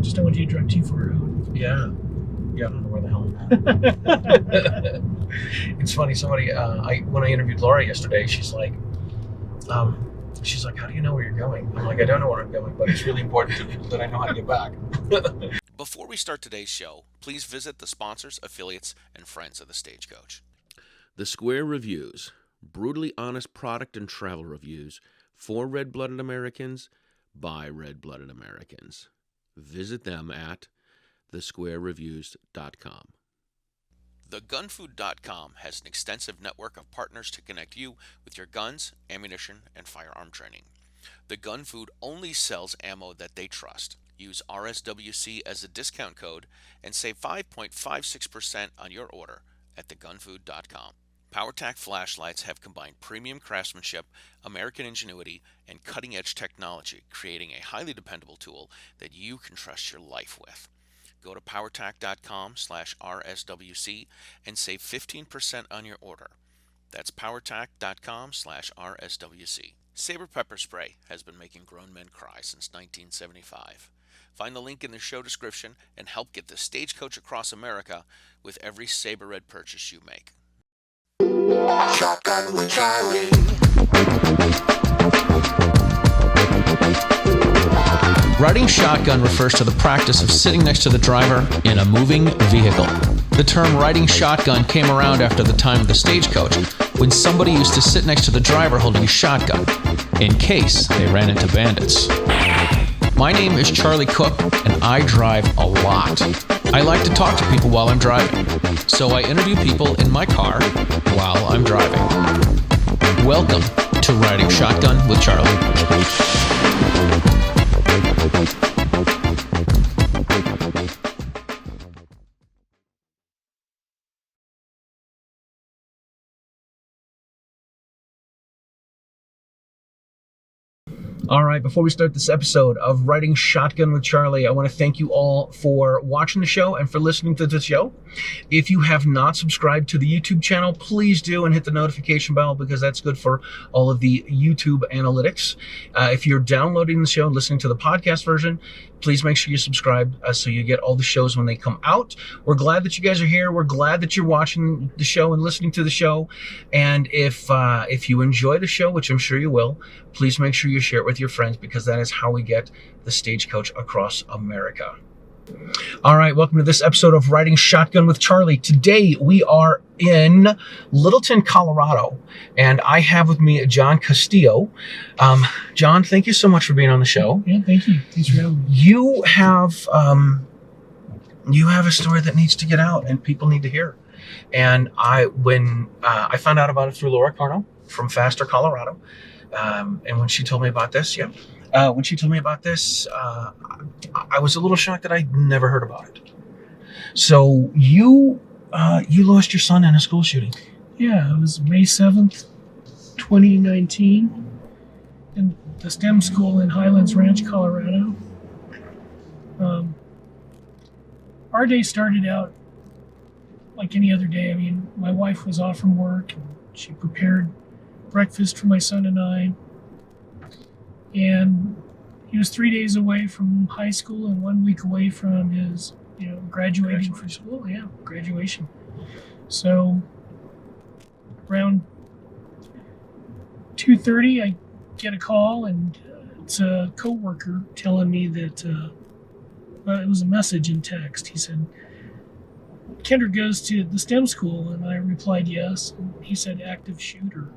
just don't want you to drive too far out. Yeah. Yeah, I don't know where the hell I'm at. It's funny, somebody, when I interviewed Laura yesterday, she's like, how do you know where you're going? I'm like, I don't know where I'm going, but it's really important that I know how to get back. Before we start today's show, please visit the sponsors, affiliates, and friends of the Stagecoach. The Square Reviews, brutally honest product and travel reviews for red-blooded Americans by red-blooded Americans. Visit them at thesquarereviews.com. TheGunFood.com has an extensive network of partners to connect you with your guns, ammunition, and firearm training. The Gun Food only sells ammo that they trust. Use RSWC as a discount code and save 5.56% on your order at thegunfood.com. PowerTac flashlights have combined premium craftsmanship, American ingenuity, and cutting-edge technology, creating a highly dependable tool that you can trust your life with. Go to powertac.com/RSWC and save 15% on your order. That's powertac.com/RSWC. Sabre Pepper Spray has been making grown men cry since 1975. Find the link in the show description and help get the Stagecoach across America with every Sabre Red purchase you make. Shotgun with Charlie. Riding shotgun refers to the practice of sitting next to the driver in a moving vehicle. The term riding shotgun came around after the time of the Stagecoach, when somebody used to sit next to the driver holding a shotgun, in case they ran into bandits. My name is Charlie Cook, and I drive a lot. I like to talk to people while I'm driving, so I interview people in my car while I'm driving. Welcome to Riding Shotgun with Charlie. All right, before we start this episode of Riding Shotgun with Charlie, I want to thank you all for watching the show and for listening to the show. If you have not subscribed to the YouTube channel, please do and hit the notification bell because that's good for all of the YouTube analytics. If you're downloading the show and listening to the podcast version, please make sure you subscribe so you get all the shows when they come out. We're glad that you guys are here. We're glad that you're watching the show and listening to the show. And if you enjoy the show, which I'm sure you will, please make sure you share it with your friends because that is how we get the Stagecoach across America. All right, welcome to this episode of Riding Shotgun with Charlie. Today we are in Littleton, Colorado, and I have with me John Castillo. John, thank you so much for being on the show. Yeah, thank you. Thanks for having me. You have a story that needs to get out and people need to hear. And when I found out about it through Laura Carno from Faster, Colorado, and when she told me about this, I was a little shocked that I'd never heard about it. So you lost your son in a school shooting. Yeah, it was May 7th, 2019, in the STEM school in Highlands Ranch, Colorado. Our day started out like any other day. I mean, my wife was off from work, and she prepared breakfast for my son and I. And he was 3 days away from high school and 1 week away from his, graduating from school. Yeah, graduation. So around 2:30, I get a call, and it's a coworker telling me that it was a message in text. He said, "Kendrick goes to the STEM school," and I replied yes. And he said, "Active shooter."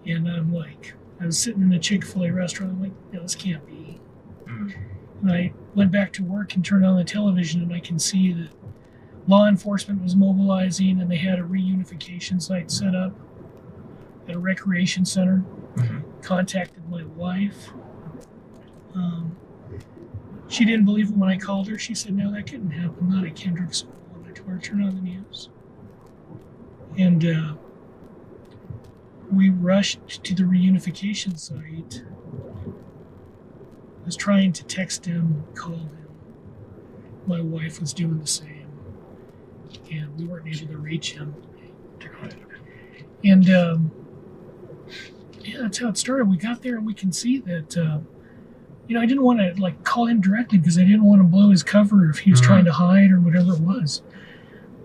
And I'm like, I was sitting in a Chick-fil-A restaurant. I'm like, no, this can't be. And I went back to work and turned on the television, and I can see that law enforcement was mobilizing, and they had a reunification site set up at a recreation center. Contacted my wife. She didn't believe it when I called her. She said, no, that couldn't happen, not at Kendrick School. And I told her, turn on the news. And we rushed to the reunification site. I was trying to text him, call him. My wife was doing the same. And we weren't able to reach him. And yeah, that's how it started. We got there and we can see that I didn't want to like call him directly because I didn't want to blow his cover if he was trying to hide or whatever it was.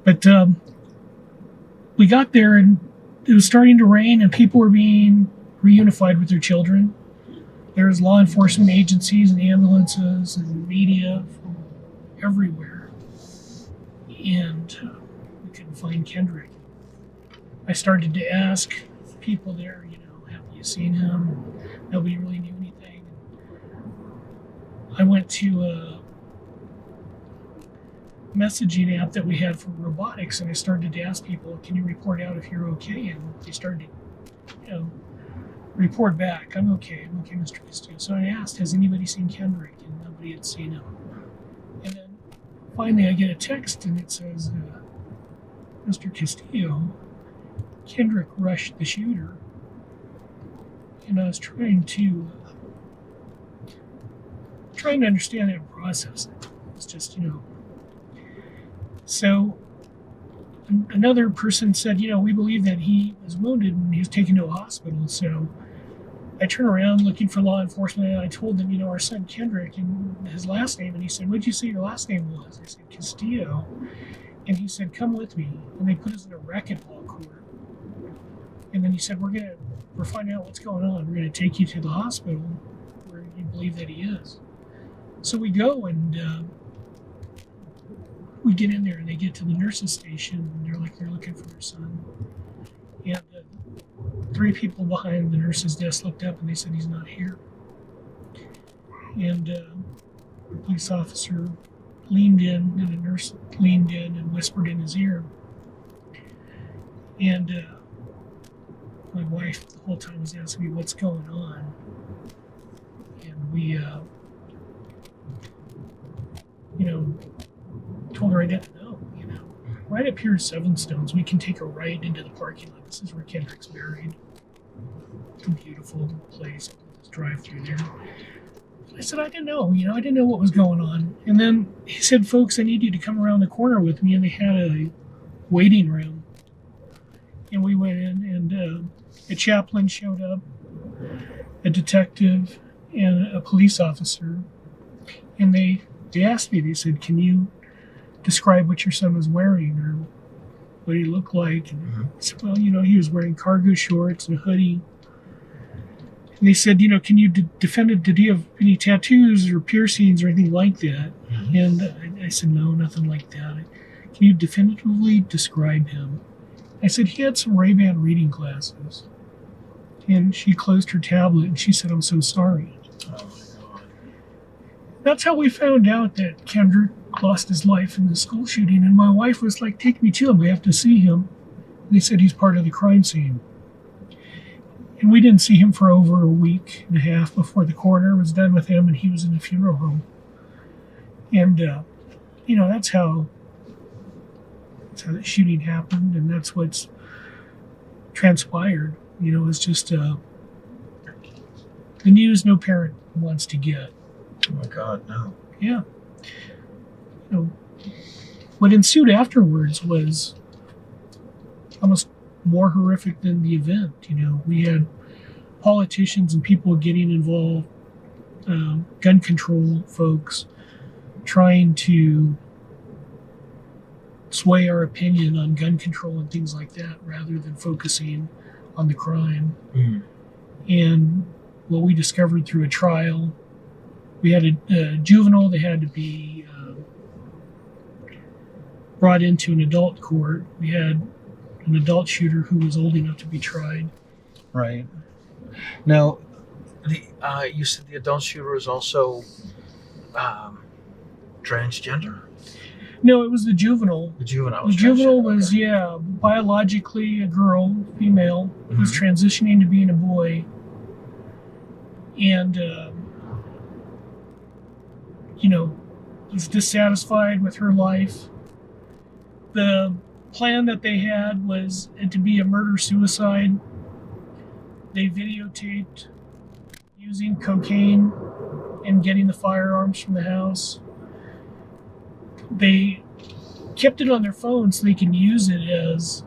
But we got there and it was starting to rain and people were being reunified with their children. There's law enforcement agencies and ambulances and media from everywhere. And we couldn't find Kendrick. I started to ask people there, have you seen him? Nobody really knew anything. I went to a messaging app that we had for robotics, and I started to ask people, can you report out if you're okay? And they started to, report back. I'm okay, Mr. Castillo. So I asked, has anybody seen Kendrick? And nobody had seen him. And then finally I get a text, and it says, Mr. Castillo, Kendrick rushed the shooter. And I was trying to understand it and process it. It's just, So another person said, we believe that he was wounded and he was taken to a hospital. So I turned around looking for law enforcement and I told them, our son Kendrick and his last name. And he said, what'd you say your last name was? I said, Castillo. And he said, come with me. And they put us in a racquetball court. And then he said, we're finding out what's going on. We're going to take you to the hospital where you believe that he is. So we go and we get in there and they get to the nurse's station and they're looking for their son. And 3 people behind the nurse's desk looked up and they said he's not here. And the police officer leaned in and a nurse leaned in and whispered in his ear. And my wife the whole time was asking me what's going on. And we told her I didn't know, Right up here at Seven Stones, we can take a right into the parking lot. This is where Kendrick's buried. It's a beautiful place. Let's drive through there. I said, I didn't know, I didn't know what was going on. And then he said, folks, I need you to come around the corner with me. And they had a waiting room. And we went in and a chaplain showed up, a detective, and a police officer. And they asked me, they said, can you describe what your son was wearing or what he looked like? And I said, well, he was wearing cargo shorts and a hoodie. And they said, can you defend it? Did he have any tattoos or piercings or anything like that? And I said, no, nothing like that. Can you definitively describe him? I said, he had some Ray-Ban reading glasses. And she closed her tablet and she said, I'm so sorry. Oh. That's how we found out that Kendrick lost his life in the school shooting. And my wife was like, take me to him. We have to see him. And they said he's part of the crime scene. And we didn't see him for over a week and a half before the coroner was done with him and he was in the funeral home. And, that's how the shooting happened. And that's what's transpired. It's just the news no parent wants to get. Oh my God, no. Yeah. What ensued afterwards was almost more horrific than the event. We had politicians and people getting involved, gun control folks trying to sway our opinion on gun control and things like that rather than focusing on the crime. And what we discovered through a trial, we had a juvenile that had to be brought into an adult court. We had an adult shooter who was old enough to be tried. Right. Now, you said the adult shooter is also transgender? No, it was the juvenile. The juvenile. The juvenile was, biologically a girl, female, was transitioning to being a boy. And, was dissatisfied with her life. The plan that they had was it to be a murder-suicide. They videotaped using cocaine and getting the firearms from the house. They kept it on their phone so they can use it as,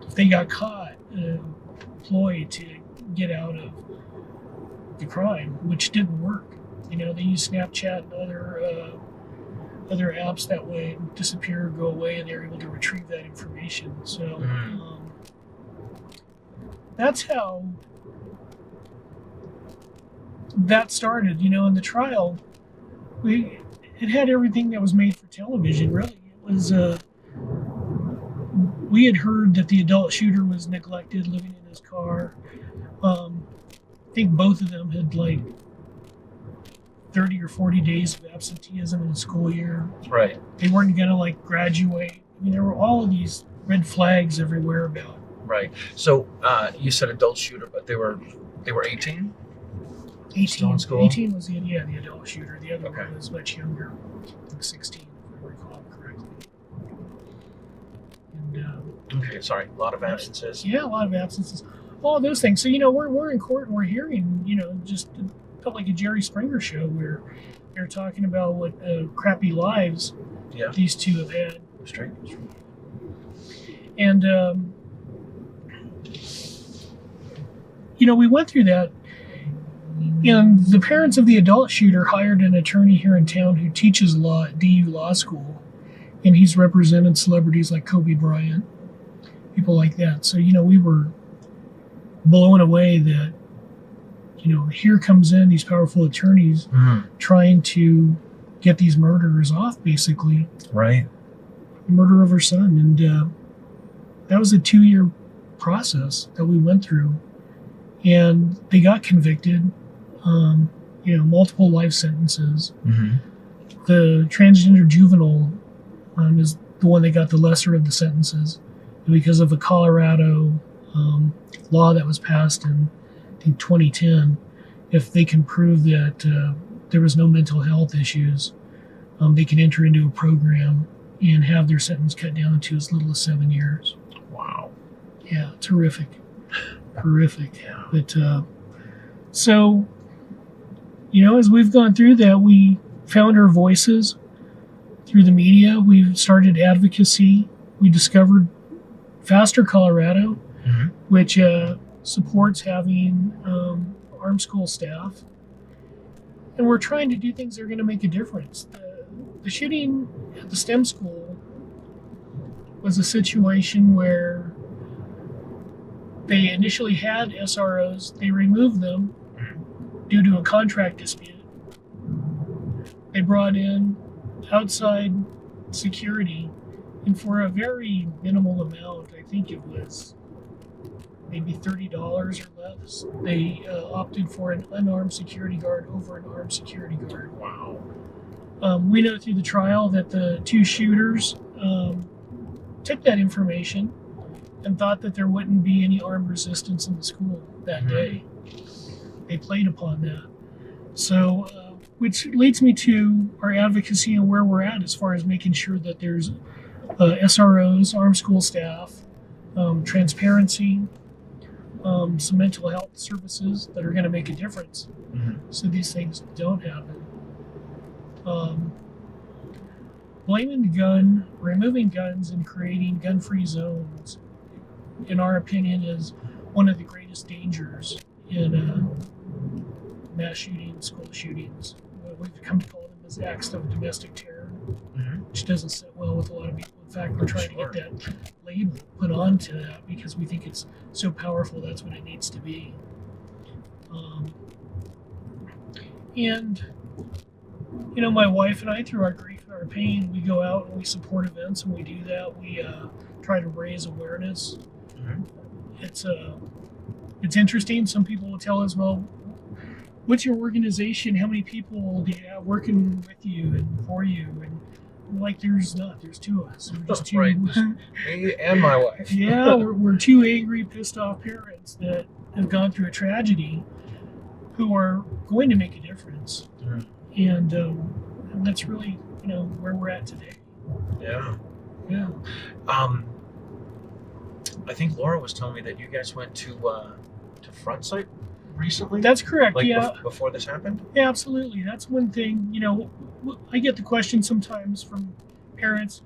if they got caught, a ploy to get out of the crime, which didn't work. They use Snapchat and other apps that would disappear or go away, and they're able to retrieve that information. So that's how that started. In the trial, it had everything that was made for television. Really, it was. We had heard that the adult shooter was neglected, living in his car. I think both of them had 30 or 40 days of absenteeism in the school year. Right. They weren't going to graduate. There were all of these red flags everywhere about. Right. So you said adult shooter, but they were 18? 18. Still in school? 18 was the adult shooter. The other one was much younger, like 16, if I recall correctly. And okay, sorry. A lot of absences. Yeah, a lot of absences. All those things. So we're in court and we're hearing just it felt like a Jerry Springer show where they're talking about what crappy lives these two have had. Straight. And we went through that. And the parents of the adult shooter hired an attorney here in town who teaches law at DU Law School. And he's represented celebrities like Kobe Bryant, people like that. So, we were blown away that, here comes in these powerful attorneys trying to get these murderers off, basically. Right. The murder of her son. And that was a 2-year process that we went through. And they got convicted. Multiple life sentences. The transgender juvenile is the one that got the lesser of the sentences, and because of a Colorado law that was passed in, I think, 2010. If they can prove that there was no mental health issues, they can enter into a program and have their sentence cut down to as little as 7 years. Wow. Yeah, terrific. Yeah. But so, as we've gone through that, we found our voices through the media. We started advocacy. We discovered Faster Colorado, which supports having armed school staff. And we're trying to do things that are going to make a difference. The shooting at the STEM school was a situation where they initially had SROs. They removed them due to a contract dispute. They brought in outside security, and for a very minimal amount, I think it was maybe $30 or less, they opted for an unarmed security guard over an armed security guard. Wow. We know through the trial that the two shooters took that information and thought that there wouldn't be any armed resistance in the school that day. They played upon that. So, which leads me to our advocacy and where we're at as far as making sure that there's SROs, armed school staff, transparency, some mental health services that are going to make a difference so these things don't happen. Blaming the gun, removing guns, and creating gun-free zones, in our opinion, is one of the greatest dangers in mass shootings, school shootings. We've come to call them as acts of domestic terror, which doesn't sit well with a lot of people. In fact, we're trying to get that label put onto that because we think it's so powerful. That's what it needs to be. And my wife and I, through our grief and our pain, we go out and we support events, and we do that. We try to raise awareness. It's interesting. Some people will tell us, well, what's your organization? How many people do you have working with you and for you? And there's two of us. We're just two. Right. Me and my wife. Yeah, we're two angry, pissed off parents that have gone through a tragedy who are going to make a difference. And that's really, where we're at today. Yeah. Yeah. I think Laura was telling me that you guys went to Front Site recently. That's correct. Before this happened. Yeah, absolutely. That's one thing. I get the question sometimes from parents.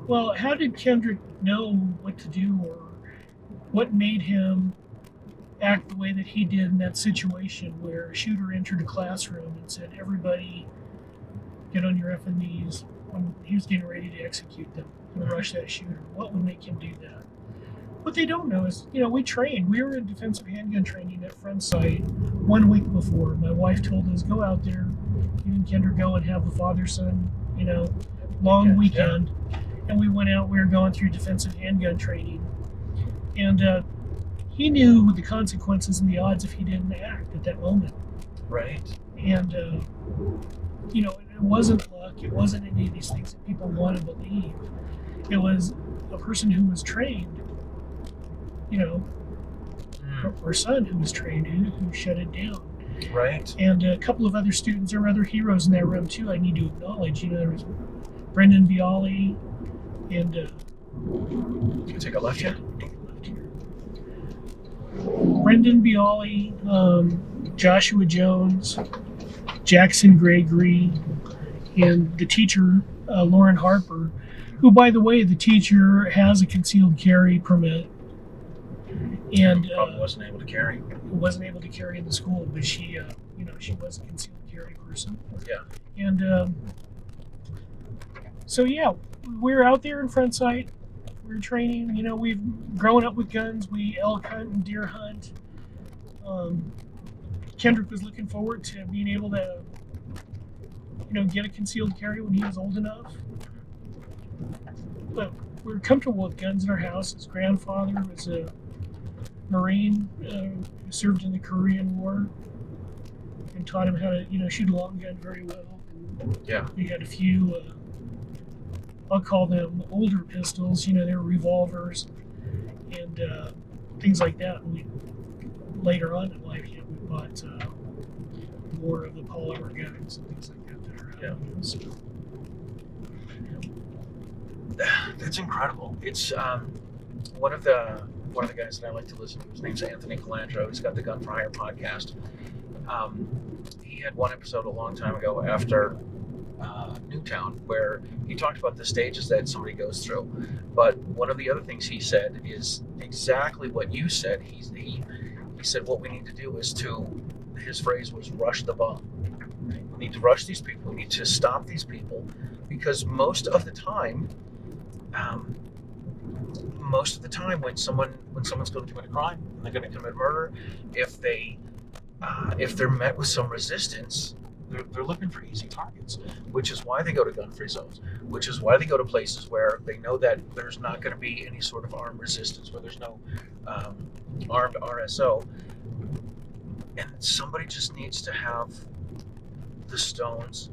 Well, how did Kendrick know what to do, or what made him act the way that he did in that situation where a shooter entered a classroom and said, "Everybody get on your effing knees," when he was getting ready to execute them and rush that shooter. What would make him do that? What they don't know is, we trained. We were in defensive handgun training at Front Sight 1 week before. My wife told us, go out there, you and Kendrick go and have the father-son, long weekend. Yeah. And we went out, we were going through defensive handgun training. And he knew the consequences and the odds if he didn't act at that moment. Right. And, it wasn't luck. It wasn't any of these things that people want to believe. It was a person who was trained, our son who was trained, who shut it down. Right. And a couple of other students, there were other heroes in that room too, I need to acknowledge. There was Brendan Bialy and... Can you take a left here? Take a left here. Brendan Bialy, Joshua Jones, Jackson Gregory, and the teacher, Lauren Harper, who, by the way, the teacher has a concealed carry permit. And probably wasn't able to carry. Wasn't able to carry in the school, but she, she was a concealed carry person. Yeah. And so yeah, we were out there in Front Sight. We were training. We've grown up with guns. We elk hunt and deer hunt. Kendrick was looking forward to being able to, get a concealed carry when he was old enough. But we were comfortable with guns in our house. His grandfather was a Marine who served in the Korean War and taught him how to, shoot a long gun very well. And yeah. We had a few, I'll call them older pistols. They were revolvers and things like that. And later on in life, we bought more of the polymer guns and things like that are out. Yeah. So, that's incredible. It's one of the guys that I like to listen to. His name's Anthony Calandro. He's got the Gun for Hire podcast. He had one episode a long time ago after Newtown where he talked about the stages that somebody goes through. But one of the other things he said is exactly what you said. He said what we need to do is his phrase was rush the bomb. We need to rush these people. We need to stop these people because most of the time when someone's going to commit a crime and they're going to commit murder, if they're met with some resistance, they're looking for easy targets, which is why they go to gun-free zones, which is why they go to places where they know that there's not going to be any sort of armed resistance, where there's no armed RSO, and somebody just needs to have the stones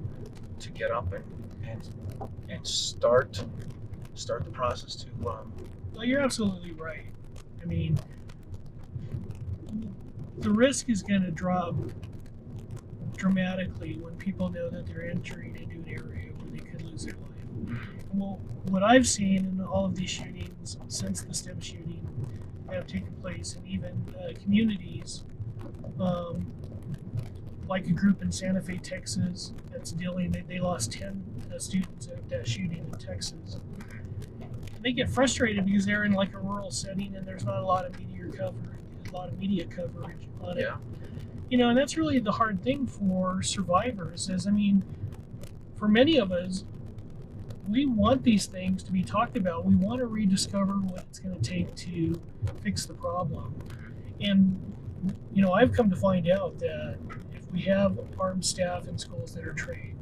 to get up and start the process to. Well, you're absolutely right. I mean, the risk is going to drop dramatically when people know that they're entering into an area where they could lose their life. Well, what I've seen in all of these shootings since the STEM shooting have taken place in even communities, like a group in Santa Fe, Texas, that's they lost 10 students at that shooting in Texas. They get frustrated because they're in like a rural setting and there's not a lot of media coverage on it. And that's really the hard thing for survivors is, for many of us, we want these things to be talked about. We want to rediscover what it's going to take to fix the problem. And, I've come to find out that if we have armed staff in schools that are trained,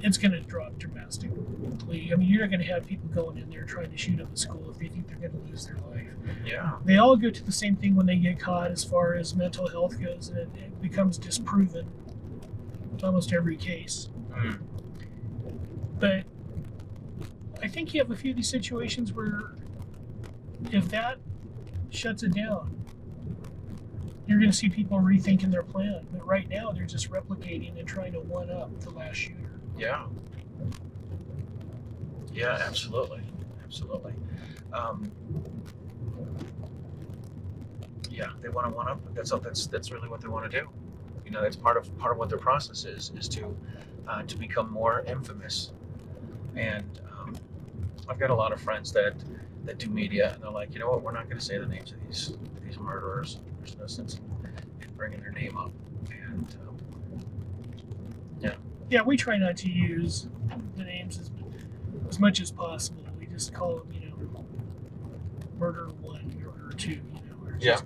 it's going to drop dramatically. You're not going to have people going in there trying to shoot up a school if they think they're going to lose their life. Yeah. They all go to the same thing when they get caught as far as mental health goes, and it becomes disproven in almost every case. Mm. But I think you have a few of these situations where if that shuts it down, you're going to see people rethinking their plan. But right now, they're just replicating and trying to one-up the last shooter. Yeah. Yeah, absolutely. Yeah, they want to one-up. That's really what they want to do. That's part of what their process is to become more infamous. And I've got a lot of friends that do media, and they're like, you know what? We're not going to say the names of these these murderers. There's no sense in bringing their name up. And yeah, we try not to use the names as much as possible. We just call them, murder 1, murder 2, or just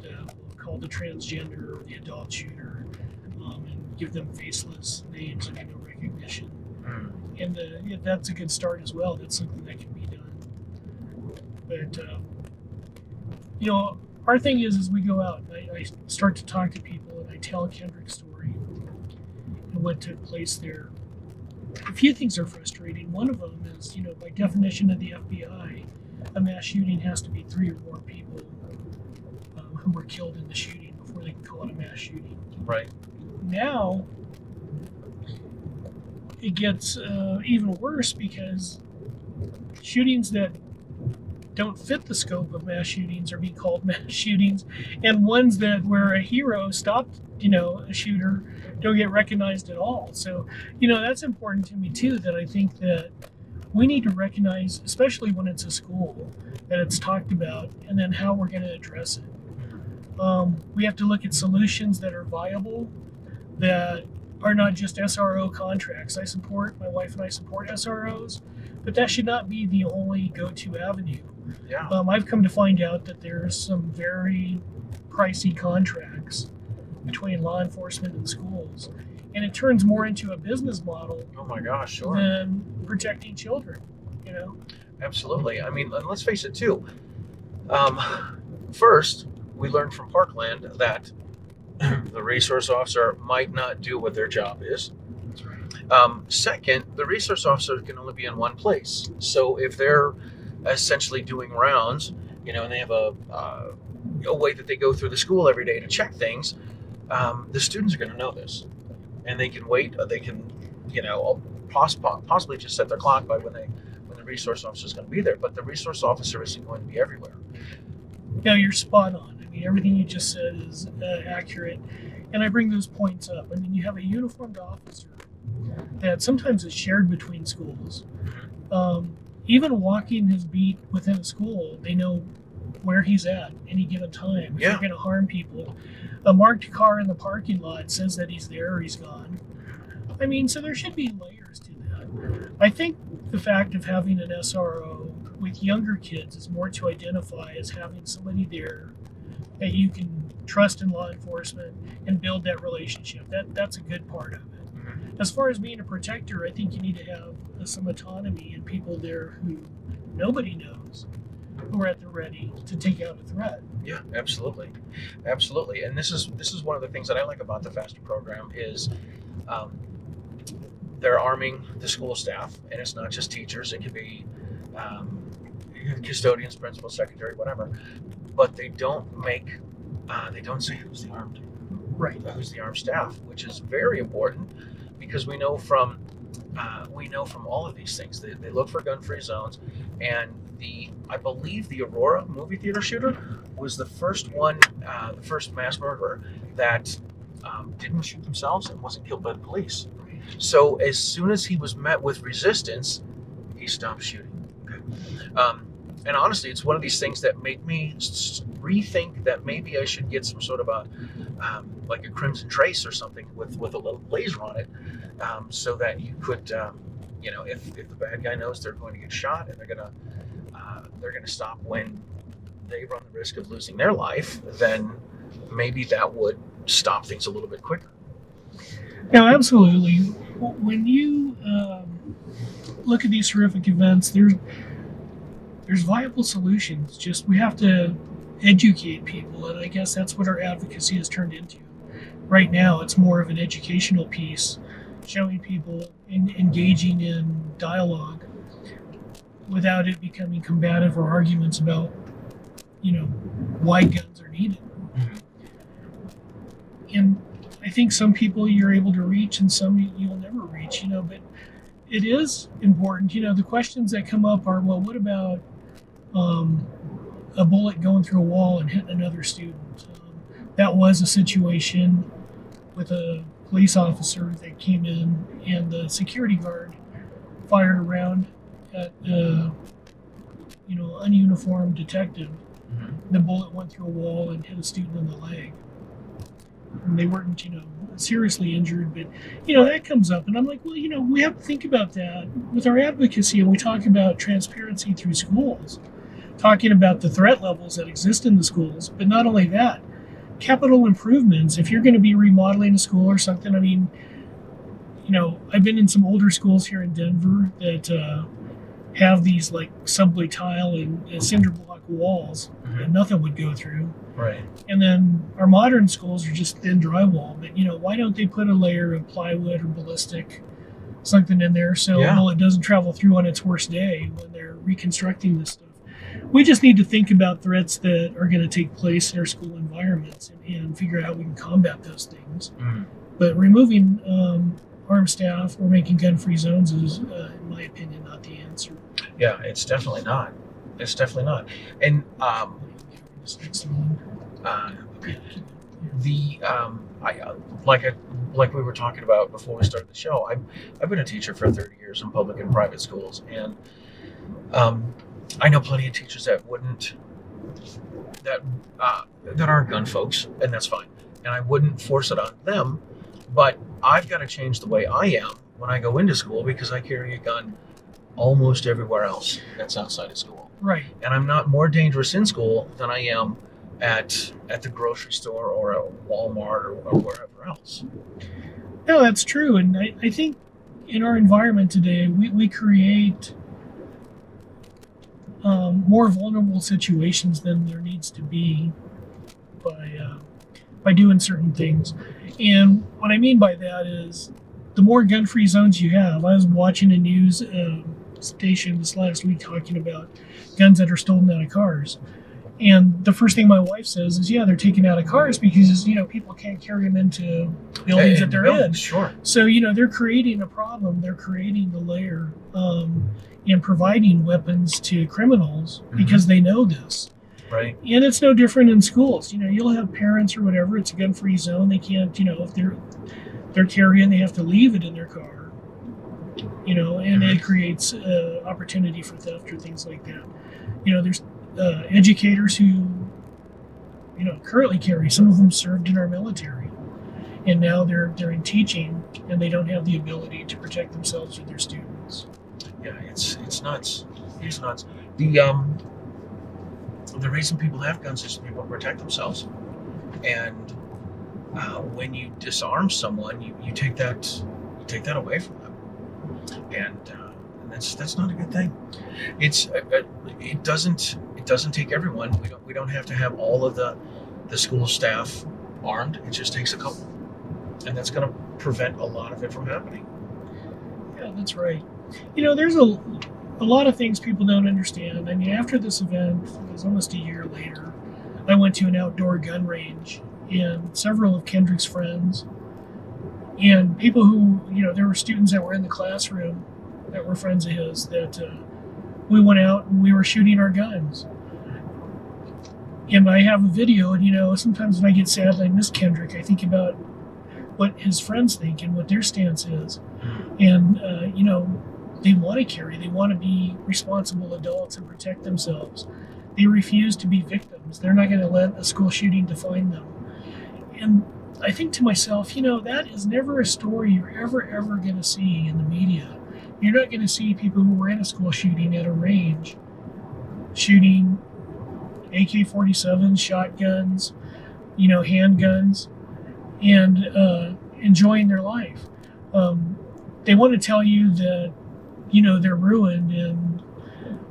call the transgender or the adult shooter, and give them faceless names and no recognition. And that's a good start as well. That's something that can be done. But our thing is we go out and I start to talk to people and I tell Kendrick's story and what took place there. A few things are frustrating. One of them is, by definition of the FBI, a mass shooting has to be 3 or more people who were killed in the shooting before they can call it a mass shooting. Right. Now, it gets even worse because shootings that don't fit the scope of mass shootings are being called mass shootings, and ones that where a hero stopped, a shooter, don't get recognized at all. So, that's important to me too, that I think that we need to recognize, especially when it's a school, that it's talked about, and then how we're going to address it. We have to look at solutions that are viable, that are not just SRO contracts. My wife and I support SROs, but that should not be the only go-to avenue. Yeah. I've come to find out that there's some very pricey contracts between law enforcement and schools, and it turns more into a business model. Oh my gosh, sure. Than protecting children, Absolutely. I mean, and let's face it too. First, we learned from Parkland that the resource officer might not do what their job is. That's right. Second, the resource officer can only be in one place. So if they're essentially doing rounds, and they have a way that they go through the school every day to check things, the students are going to know this, and they can wait. They can, possibly just set their clock by when the resource officer is going to be there. But the resource officer isn't going to be everywhere. No, you're spot on. I mean, everything you just said is accurate, and I bring those points up. I mean, you have a uniformed officer that sometimes is shared between schools. Even walking his beat within a school, they know where he's at any given time. If you're going to harm people, a marked car in the parking lot says that he's there or he's gone. I mean, so there should be layers to that. I think the fact of having an SRO with younger kids is more to identify as having somebody there that you can trust in law enforcement and build that relationship. That's a good part of it. As far as being a protector, I think you need to have some autonomy and people there who nobody knows, who are at the ready to take out a threat. Yeah, absolutely. Absolutely. And this is one of the things that I like about the FASTER program is they're arming the school staff, and it's not just teachers. It could be custodians, principal, secretary, whatever. But they don't say who's the armed staff, which is very important because we know from all of these things that they look for gun-free zones, and I believe the Aurora movie theater shooter was the first one, the first mass murderer that didn't shoot themselves and wasn't killed by the police. So as soon as he was met with resistance, he stopped shooting. Okay. And honestly, it's one of these things that make me rethink that maybe I should get some sort of like a crimson trace or something with a little laser on it, so that you could, if the bad guy knows they're going to get shot and they're gonna stop when they run the risk of losing their life, then maybe that would stop things a little bit quicker. No, absolutely. When you look at these horrific events, there's viable solutions. Just we have to educate people, and I guess that's what our advocacy has turned into. Right now, it's more of an educational piece, showing people engaging in dialogue without it becoming combative or arguments about, why guns are needed. And I think some people you're able to reach and some you'll never reach, but it is important. The questions that come up are, well, what about a bullet going through a wall and hitting another student? That was a situation with a police officer that came in, and the security guard fired a round at ununiformed detective the bullet went through a wall and hit a student in the leg. And they weren't, seriously injured, but, that comes up. And I'm like, well, we have to think about that with our advocacy. And we talk about transparency through schools, talking about the threat levels that exist in the schools. But not only that, capital improvements. If you're going to be remodeling a school or something, I mean, I've been in some older schools here in Denver that have these like subway tile and cinder block walls that nothing would go through. Right. And then our modern schools are just thin drywall. But, why don't they put a layer of plywood or ballistic something in there so it doesn't travel through on its worst day when they're reconstructing this stuff? We just need to think about threats that are going to take place in our school environments and figure out how we can combat those things. But removing armed staff or making gun-free zones is, in my opinion, not the answer. Yeah, it's definitely not. It's definitely not. And like we were talking about before we started the show, I've been a teacher for 30 years in public and private schools, and I know plenty of teachers that aren't gun folks, and that's fine. And I wouldn't force it on them, but I've got to change the way I am when I go into school because I carry a gun almost everywhere else that's outside of school. Right. And I'm not more dangerous in school than I am at the grocery store or at Walmart or wherever else. No, that's true. And I think in our environment today, we create more vulnerable situations than there needs to be by doing certain things. And what I mean by that is the more gun-free zones you have. I was watching a news station this last week talking about guns that are stolen out of cars. And the first thing my wife says is, they're taken out of cars because, people can't carry them into buildings that they're in. Sure. So, they're creating a problem. They're creating the layer and providing weapons to criminals because they know this. Right. And it's no different in schools. You'll have parents or whatever. It's a gun-free zone. They can't, if they're carrying, they have to leave it in their car. And it creates opportunity for theft or things like that. There's educators who, currently carry. Some of them served in our military, and now they're in teaching, and they don't have the ability to protect themselves or their students. Yeah, it's nuts. It's nuts. The reason people have guns is people protect themselves, and when you disarm someone, you take that away from them, and that's not a good thing. It doesn't take everyone. We don't have to have all of the school staff armed. It just takes a couple, and that's going to prevent a lot of it from happening. Yeah, that's right. There's a lot of things people don't understand. I mean, after this event, it was almost a year later, I went to an outdoor gun range, and several of Kendrick's friends and people who, there were students that were in the classroom that were friends of his that we went out and we were shooting our guns. And I have a video, and sometimes when I get sad and I miss Kendrick, I think about what his friends think and what their stance is. And, they want to carry, they want to be responsible adults and protect themselves. They refuse to be victims. They're not going to let a school shooting define them. And I think to myself, that is never a story you're ever going to see in the media. You're not going to see people who were in a school shooting at a range shooting AK-47, shotguns, handguns, and enjoying their life. They want to tell you that, they're ruined and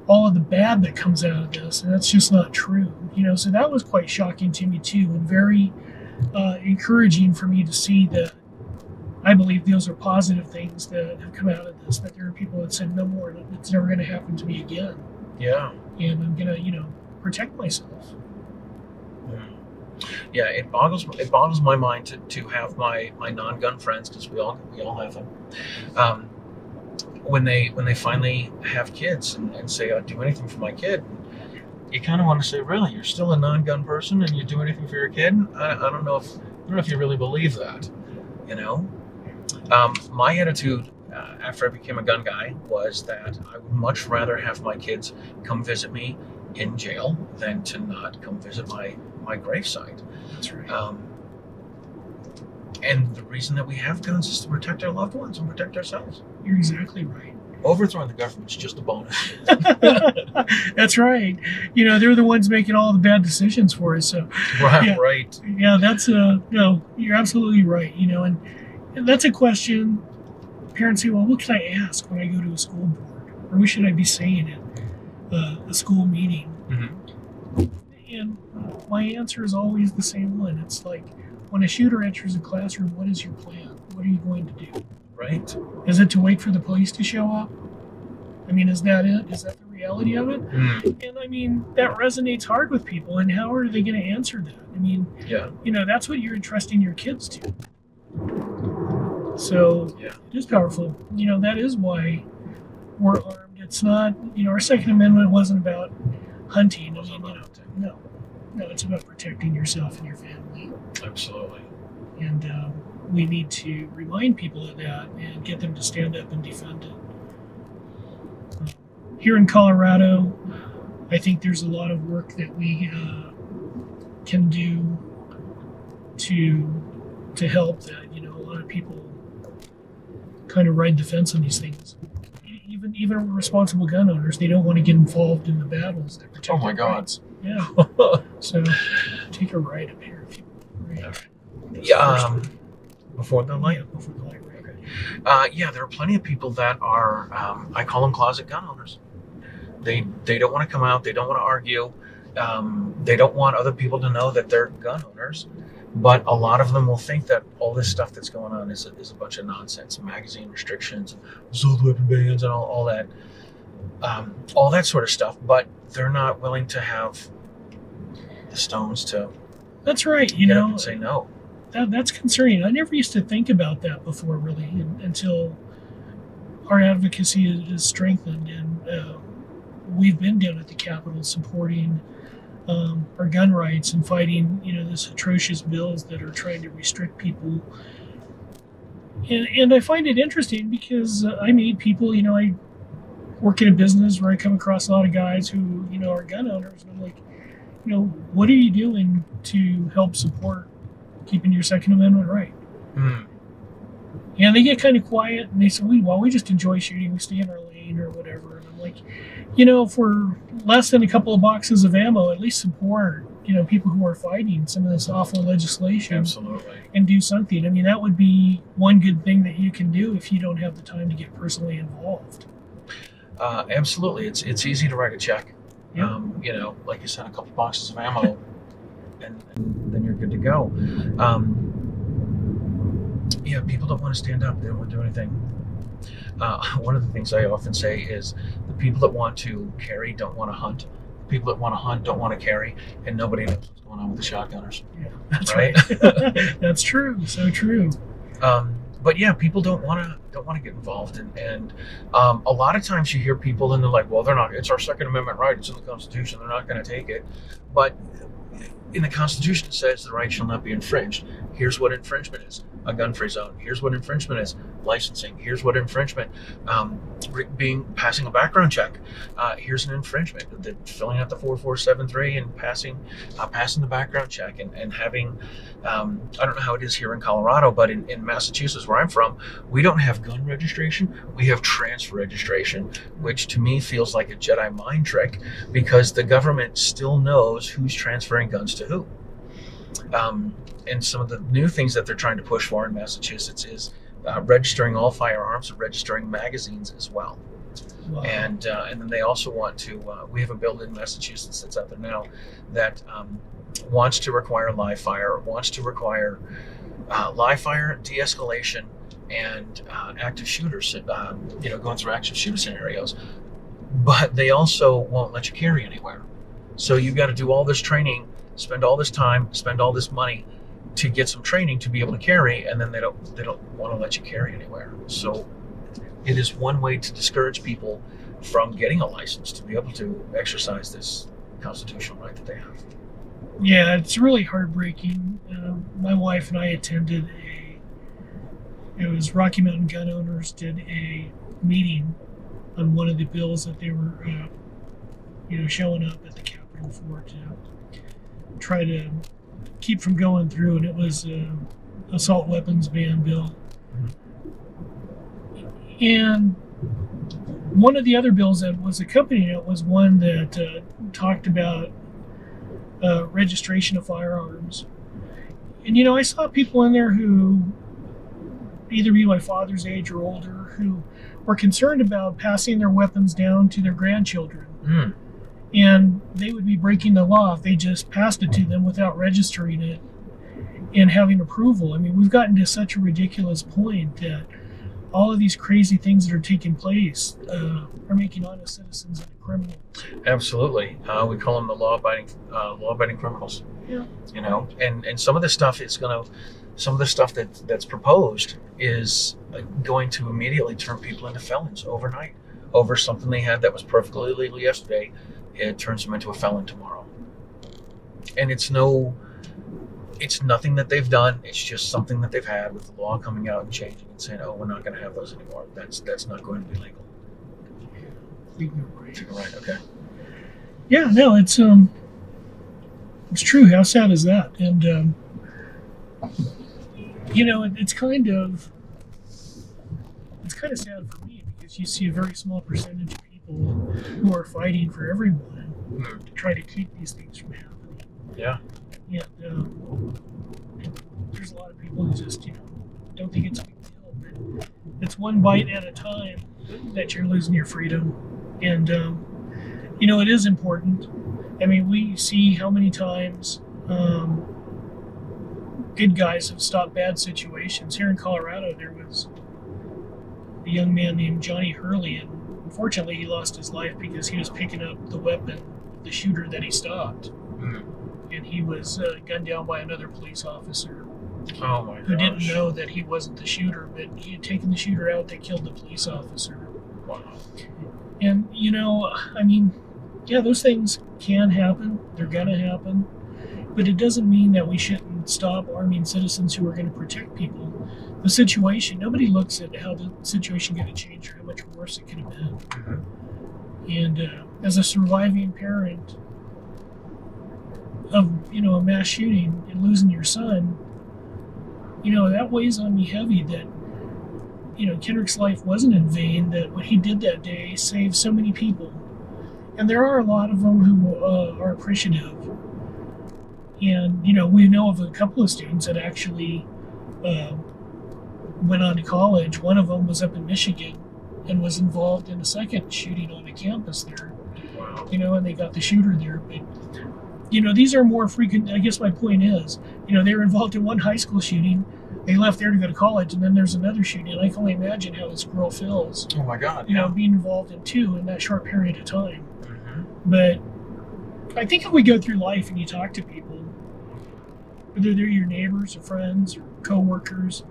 all of the bad that comes out of this, and that's just not true. So that was quite shocking to me too, and very encouraging for me to see that I believe those are positive things that have come out of this, that there are people that said no more, it's never going to happen to me again. Yeah. And I'm going to, protect myself. Yeah, it boggles my mind to have my non-gun friends, because we all have them, when they finally have kids and say, I'll do anything for my kid. You kind of want to say, really, you're still a non-gun person and you do anything for your kid? I don't know if you really believe that. My attitude after I became a gun guy was that I would much rather have my kids come visit me in jail than to not come visit my gravesite. That's right. And the reason that we have guns is to protect our loved ones and protect ourselves. You're exactly right. Overthrowing the government's just a bonus. That's right. They're the ones making all the bad decisions for us. So, Right. Yeah, that's no. You're absolutely right. And that's a question. Parents say, "Well, what can I ask when I go to a school board, or what should I be saying at a school meeting?" Mm-hmm. And my answer is always the same one. It's like, when a shooter enters a classroom, what is your plan? What are you going to do? Right. Is it to wait for the police to show up? Is that it? Is that the reality of it? Mm. And that resonates hard with people. And how are they going to answer that? Yeah. That's what you're entrusting your kids to. So Yeah. it is powerful. That is why we're armed. It's not, our Second Amendment wasn't about hunting. No, it's about protecting yourself and your family. Absolutely. And we need to remind people of that and get them to stand up and defend it. Here in Colorado, I think there's a lot of work that we can do to help that. A lot of people kind of ride the fence on these things. Even responsible gun owners, they don't want to get involved in the battles that protect Oh my their God. rights. Yeah. So take a ride up here if you want. Yeah. Before the light. Yeah, before the light, right. Yeah, there are plenty of people that are, I call them closet gun owners. They don't want to come out. They don't want to argue. They don't want other people to know that they're gun owners. But a lot of them will think that all this stuff that's going on is a bunch of nonsense, magazine restrictions, assault weapon bans, and all that sort of stuff. But they're not willing to have the stones to. That's right. Get up and say no. That's concerning. I never used to think about that before, really, until our advocacy is strengthened, and we've been down at the Capitol supporting our gun rights and fighting, this atrocious bills that are trying to restrict people. And I find it interesting because I meet people, I work in a business where I come across a lot of guys who, are gun owners, and I'm like, what are you doing to help support keeping your Second Amendment right? Mm. And they get kind of quiet, and they say, we just enjoy shooting, we stay in our lane or whatever. And I'm like, for less than a couple of boxes of ammo, at least support, people who are fighting some of this awful legislation. Absolutely. And do something. That would be one good thing that you can do if you don't have the time to get personally involved. Absolutely. It's easy to write a check. Yeah. Like you said, a couple boxes of ammo, and then you're good to go. Yeah, people don't want to stand up. They don't want to do anything. One of the things I often say is the people that want to carry don't want to hunt. The people that want to hunt don't want to carry, and nobody knows what's going on with the shotgunners. Yeah, that's right. That's true. So true. But yeah, people don't want to get involved, and a lot of times you hear people and they're like, well, they're not. It's our Second Amendment right. It's in the Constitution. They're not going to take it. But in the Constitution, it says the right shall not be infringed. Here's what infringement is: a gun-free zone. Here's what infringement is: licensing. Here's what infringement, passing a background check. Here's an infringement: filling out the 4473 and passing the background check, and having. I don't know how it is here in Colorado, but in Massachusetts, where I'm from, we don't have gun registration. We have transfer registration, which to me feels like a Jedi mind trick, because the government still knows who's transferring guns to who. And some of the new things that they're trying to push for in Massachusetts is registering all firearms and registering magazines as well. Wow. And then they also want to, we have a bill in Massachusetts that's out there now that wants to require live fire, wants to require live fire, de-escalation, and active shooters, going through active shooter scenarios. But they also won't let you carry anywhere. So you've got to do all this training, spend all this time, spend all this money to get some training to be able to carry, and then they don't want to let you carry anywhere. So it is one way to discourage people from getting a license to be able to exercise this constitutional right that they have. Yeah, it's really heartbreaking. My wife and I attended it was Rocky Mountain Gun Owners did a meeting on one of the bills that they were showing up at the Capitol for to try to keep from going through, and it was assault weapons ban bill. And one of the other bills that was accompanying it was one that talked about registration of firearms. And I saw people in there who either be my father's age or older who were concerned about passing their weapons down to their grandchildren. And they would be breaking the law if they just passed it to them without registering it and having approval. I mean, we've gotten to such a ridiculous point that all of these crazy things that are taking place are making honest citizens into criminals. Absolutely. We call them the law-abiding criminals. Yeah. And some of the stuff some of the stuff that's proposed is going to immediately turn people into felons overnight over something they had that was perfectly legal yesterday. It turns them into a felon tomorrow. And it's nothing that they've done. It's just something that they've had with the law coming out and changing and saying, oh, we're not going to have those anymore. That's not going to be legal. Right. Okay. Yeah, no, it's true. How sad is that? And it's kind of sad for me because you see a very small percentage of people who are fighting for everyone to try to keep these things from happening. Yeah. And there's a lot of people who just don't think it's a big deal, but it's one bite at a time that you're losing your freedom. And it is important. I mean, we see how many times good guys have stopped bad situations. Here in Colorado, there was a young man named Johnny Hurley, and unfortunately he lost his life because he was picking up the weapon of the shooter that he stopped. And he was gunned down by another police officer who didn't know that he wasn't the shooter, but he had taken the shooter out that killed the police officer. Wow. And, I mean, yeah, those things can happen. They're going to happen. But it doesn't mean that we shouldn't stop arming citizens who are going to protect people. The situation, nobody looks at how the situation could have changed or how much worse it could have been. And as a surviving parent of, a mass shooting and losing your son, that weighs on me heavy that, Kendrick's life wasn't in vain, that what he did that day saved so many people. And there are a lot of them who are appreciative. And, we know of a couple of students that actually went on to college. One of them was up in Michigan and was involved in a second shooting on a campus there. Wow. And they got the shooter there. But, these are more frequent. I guess my point is, they were involved in one high school shooting. They left there to go to college, and then there's another shooting. And I can only imagine how this girl feels. Oh, my God. Being involved in two in that short period of time. Mm-hmm. But I think if we go through life and you talk to people, whether they're your neighbors or friends or co-workers,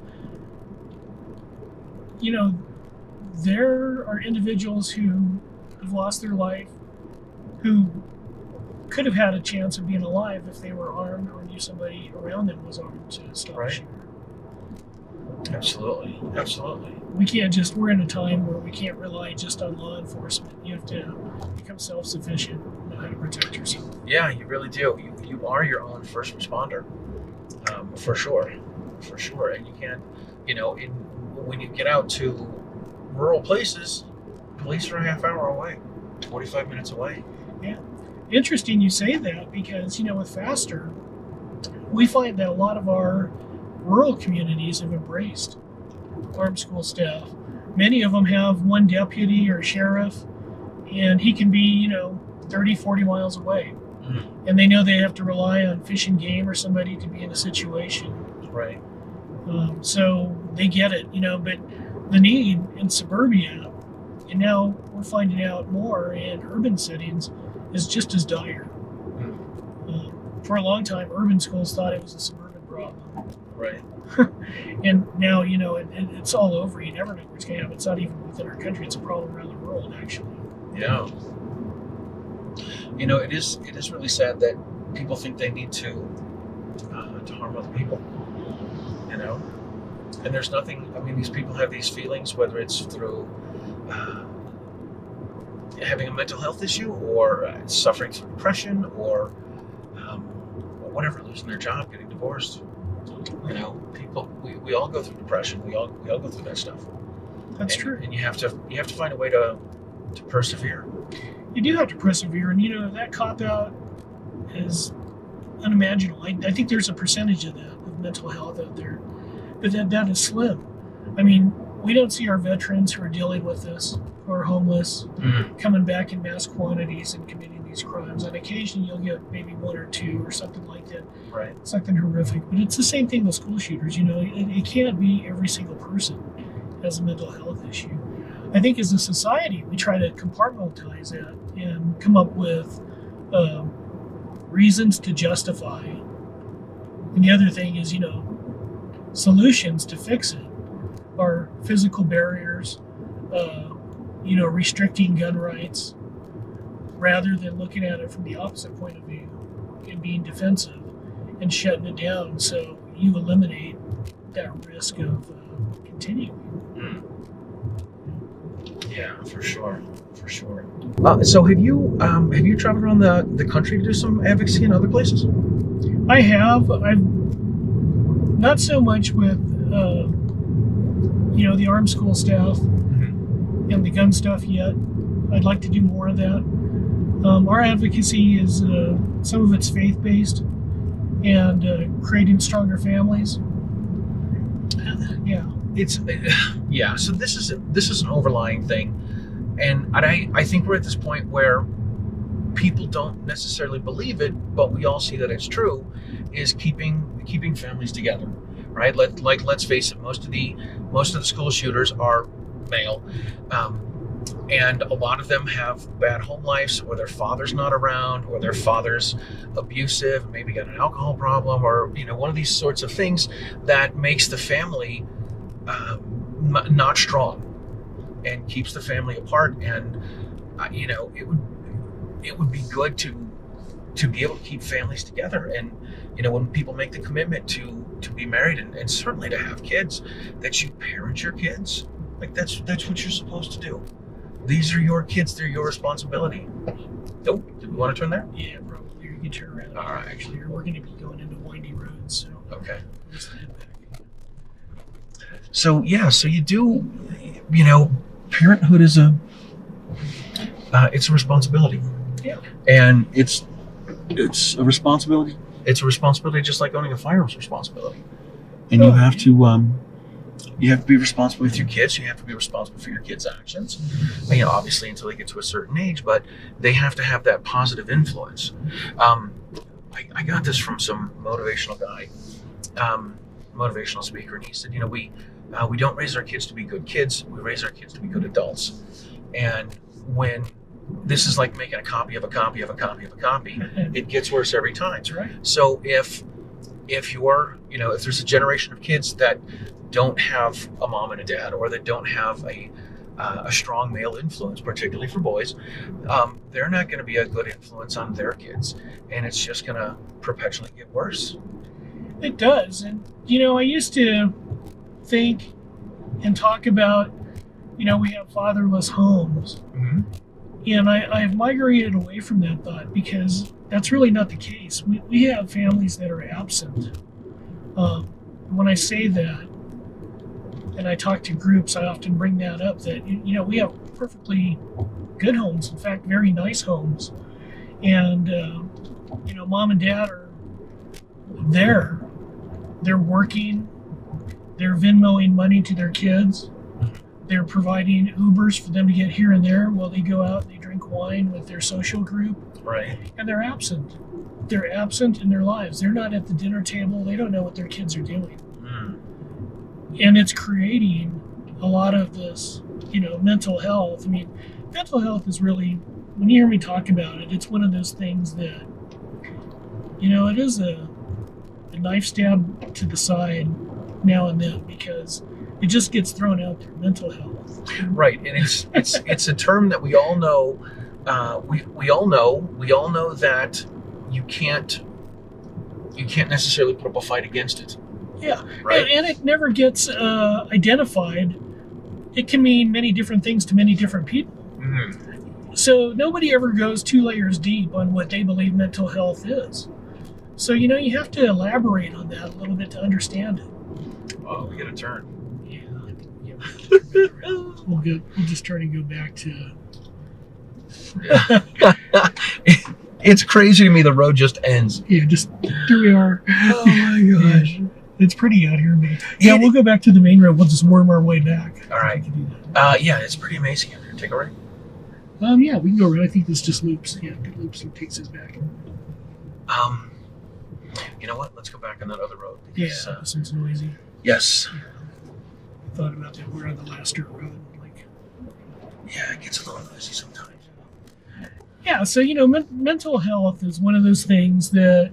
there are individuals who have lost their life who could have had a chance of being alive if they were armed or knew somebody around them was armed to stop a shooter. Absolutely. We can't we're in a time where we can't rely just on law enforcement. You have to become self-sufficient and know how to protect yourself. Yeah, you really do. You are your own first responder, for sure. And you can't, when you get out to rural places, police are a half hour away, 45 minutes away. Yeah. Interesting you say that because, with FASTER, we find that a lot of our rural communities have embraced armed school staff. Many of them have one deputy or sheriff, and he can be, 30, 40 miles away. Mm-hmm. And they know they have to rely on fish and game or somebody to be in a situation. Right. So they get it, but the need in suburbia, and now we're finding out more in urban settings, is just as dire. For a long time, urban schools thought it was a suburban problem. Right. And now, it's all over. You never know where it's going to happen. It's not even within our country. It's a problem around the world, actually. Yeah. It is really sad that people think they need to harm other people, And there's nothing, these people have these feelings, whether it's through having a mental health issue, or suffering from depression, or whatever, losing their job, getting divorced. You know, people, we all go through depression. We all go through that stuff. That's true. And you have to find a way to persevere. You do have to persevere, and you know that cop out is unimaginable. I think there's a percentage of that of mental health out there, but that is slim. I mean, we don't see our veterans who are dealing with this, who are homeless, coming back in mass quantities and committing these crimes. On occasion, you'll get maybe one or two or something like that. Right. Something horrific. But it's the same thing with school shooters. You know, it can't be every single person has a mental health issue. I think as a society, we try to compartmentalize that and come up with reasons to justify. And the other thing is, you know, solutions to fix it are physical barriers, you know, restricting gun rights, rather than looking at it from the opposite point of view and being defensive and shutting it down so you eliminate that risk of continuing. Yeah, for sure. So have you traveled around the country to do some advocacy in other places? I have. I've not so much with you know, the armed school staff and the gun stuff yet. I'd like to do more of that. Our advocacy is some of it's faith-based and creating stronger families. Yeah. So this is an overlying thing, and I think we're at this point where people don't necessarily believe it, but we all see that it's true. Is keeping families together, right? Let's face it. Most of the school shooters are male, and a lot of them have bad home lives, or their father's not around, or their father's abusive, maybe got an alcohol problem, or you know, one of these sorts of things that makes the family not strong and keeps the family apart. And you know, it would be good to be able to keep families together. And you know, when people make the commitment to be married and certainly to have kids, that you parent your kids. Like that's what you're supposed to do. These are your kids, they're your responsibility. Oh, did we want to turn there? Yeah, probably. You can turn around. All right. Actually, we're going to be going into windy roads, so Okay. just head back. So you do, you know, parenthood is it's a responsibility. Yeah. And it's a responsibility. It's a responsibility just like owning a firearm's responsibility. And you have to be responsible with your kids. You have to be responsible for your kids' actions. You know, obviously until they get to a certain age, but they have to have that positive influence. I got this from some motivational guy, motivational speaker, and he said, you know, we don't raise our kids to be good kids. We raise our kids to be good adults. And when this is like making a copy of a copy of a copy of a copy, it gets worse every time. That's right. So if you're, you know, if there's a generation of kids that don't have a mom and a dad, or that don't have a strong male influence, particularly for boys, they're not going to be a good influence on their kids, and it's just going to perpetually get worse. It does. And, you know, I used to think and talk about, you know, we have fatherless homes. Mm-hmm. And I've migrated away from that thought, because that's really not the case. We have families that are absent. When I say that, and I talk to groups, I often bring that up, that, you know, we have perfectly good homes, in fact, very nice homes. And, you know, mom and dad are there. They're working. They're Venmoing money to their kids. They're providing Ubers for them to get here and there while they go out and they drink wine with their social group. Right. And they're absent. They're absent in their lives. They're not at the dinner table. They don't know what their kids are doing. And it's creating a lot of this, you know, mental health. I mean, mental health is really, when you hear me talk about it, it's one of those things that, you know, it is a knife stab to the side now and then, because it just gets thrown out there, mental health. Right, and it's a term that we all know. We all know that you can't necessarily put up a fight against it. Yeah, right. And it never gets identified. It can mean many different things to many different people. Mm-hmm. So nobody ever goes 2 layers deep on what they believe mental health is. So, you have to elaborate on that a little bit to understand it. Oh, we get a turn. Yeah. We'll just try to go back to... It's crazy to me the road just ends. Yeah, just here we are. Oh my gosh. Yeah, it's pretty out here, man. Yeah, we'll go back to the main road. We'll just worm our way back. All right. We can do that. Yeah, it's pretty amazing out here. Take a right. Yeah, we can go right. I think this just loops. Yeah, it loops and takes us back. You know what? Let's go back on that other road. Yeah, Because, this one's noisy. yes. Yeah. I thought about that. We're on the last dirt road. Yeah, it gets a little noisy sometimes. Yeah, so, mental health is one of those things that...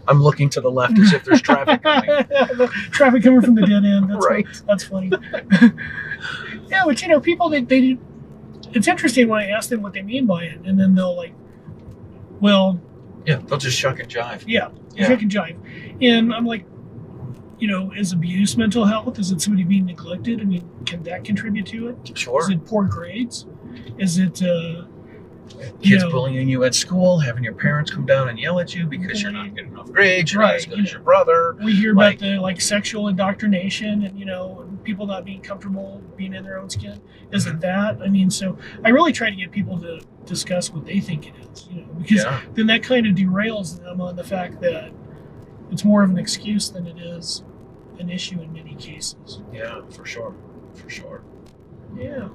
I'm looking to the left as if there's traffic coming. Traffic coming from the dead end. That's Right. That's funny. Yeah, but, people, they it's interesting when I ask them what they mean by it, and then they'll well... Yeah, they'll just shuck and jive. Yeah, Yeah. shuck and jive. And I'm like, is abuse mental health? Is it somebody being neglected? I mean, can that contribute to it? Sure. Is it poor grades? Is it... Kids bullying you at school, having your parents come down and yell at you because you're not getting enough grades, you're not as good as your brother. We hear about the sexual indoctrination and people not being comfortable being in their own skin. Is it that? I mean, so I really try to get people to discuss what they think it is, because then that kind of derails them on the fact that it's more of an excuse than it is an issue in many cases. Yeah, for sure. For sure. Yeah.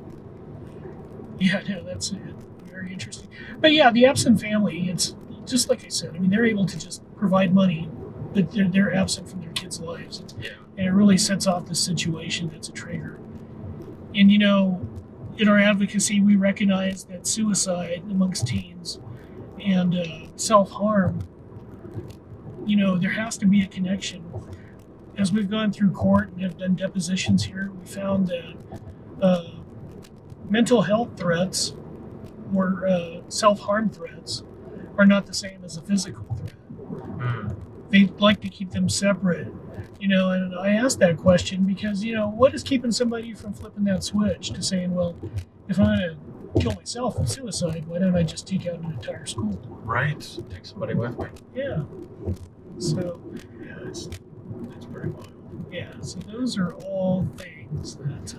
Yeah, no, that's it. Very interesting. But yeah, the absent family, it's just like I said, I mean, they're able to just provide money, but they're absent from their kids' lives. Yeah. And it really sets off the situation that's a trigger. And, in our advocacy, we recognize that suicide amongst teens and self-harm, there has to be a connection. As we've gone through court and have done depositions here, we found that mental health threats or self-harm threats are not the same as a physical threat. They like to keep them separate, and I asked that question because, what is keeping somebody from flipping that switch to saying, well, if I'm going to kill myself with suicide, why don't I just take out an entire school? Right. Take somebody with me. Yeah. So. Yeah, it's pretty wild. Yeah, so those are all things that